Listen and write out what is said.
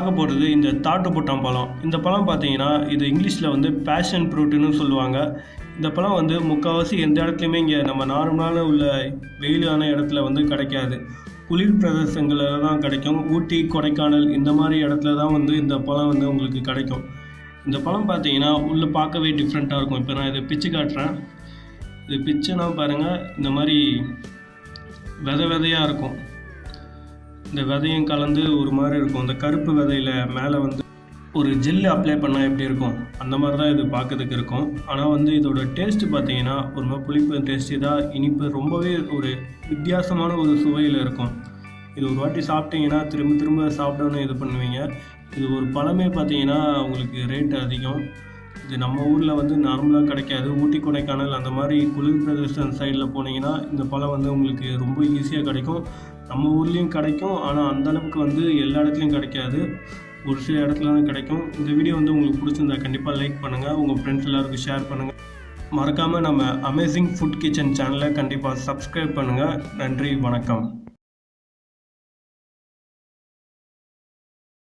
பார்க்க போகிறது இந்த தாட்டுப்புட்டான் பழம். இந்த பழம் பார்த்தீங்கன்னா இது இங்கிலீஷில் வந்து பேஷன் ஃப்ரூட்டுன்னு சொல்லுவாங்க. இந்த பழம் வந்து முக்கால்வாசி எந்த இடத்துலையுமே இங்கே நம்ம நார்மலான உள்ள வெயிலான இடத்துல வந்து கிடைக்காது. குளிர் பிரதேசங்களில் தான் கிடைக்கும். ஊட்டி, கொடைக்கானல் இந்த மாதிரி இடத்துல தான் வந்து இந்த பழம் வந்து உங்களுக்கு கிடைக்கும். இந்த பழம் பார்த்தீங்கன்னா உள்ளே பார்க்கவே டிஃப்ரெண்ட்டாக இருக்கும். இப்போ நான் இதை பிச்சு காட்டுறேன். இது பிச்சுனா பாருங்கள், இந்த மாதிரி விதையாக இருக்கும். இந்த விதையும் கலந்து ஒரு மாதிரி இருக்கும். இந்த கருப்பு விதையில் மேலே வந்து ஒரு ஜெல்லு அப்ளை பண்ணால் எப்படி இருக்கும் அந்த மாதிரி தான் இது பார்க்கறதுக்கு இருக்கும். ஆனால் வந்து இதோட டேஸ்ட்டு பார்த்தீங்கன்னா ஒரு மாதிரி புளிப்பு டேஸ்ட், இதாக இனிப்பு, ரொம்பவே ஒரு வித்தியாசமான ஒரு சுவையில் இருக்கும். இது ஒரு வாட்டி சாப்பிட்டீங்கன்னா திரும்ப திரும்ப சாப்பிடணும்னு இது பண்ணுவீங்க. இது ஒரு பழமே பார்த்தீங்கன்னா உங்களுக்கு ரேட்டு அதிகம். இது நம்ம ஊரில் வந்து நார்மலாக கிடைக்காது. ஊட்டி, கொடைக்கானல் அந்த மாதிரி குளிர் பிரதேசம் சைடில் போனீங்கன்னா இந்த பழம் வந்து உங்களுக்கு ரொம்ப ஈஸியாக கிடைக்கும். நம்ம ஊர்லேயும் கிடைக்கும், ஆனால் அந்தளவுக்கு வந்து எல்லா இடத்துலையும் கிடைக்காது. ஒரு சில இடத்துல தான் கிடைக்கும். இந்த வீடியோ வந்து உங்களுக்கு பிடிச்சிருந்தா கண்டிப்பாக லைக் பண்ணுங்கள், உங்கள் ஃப்ரெண்ட்ஸ் எல்லாருக்கும் ஷேர் பண்ணுங்கள். மறக்காமல் நம்ம அமேசிங் ஃபுட் கிச்சன் சேனலை கண்டிப்பாக சப்ஸ்கிரைப் பண்ணுங்கள். நன்றி, வணக்கம்.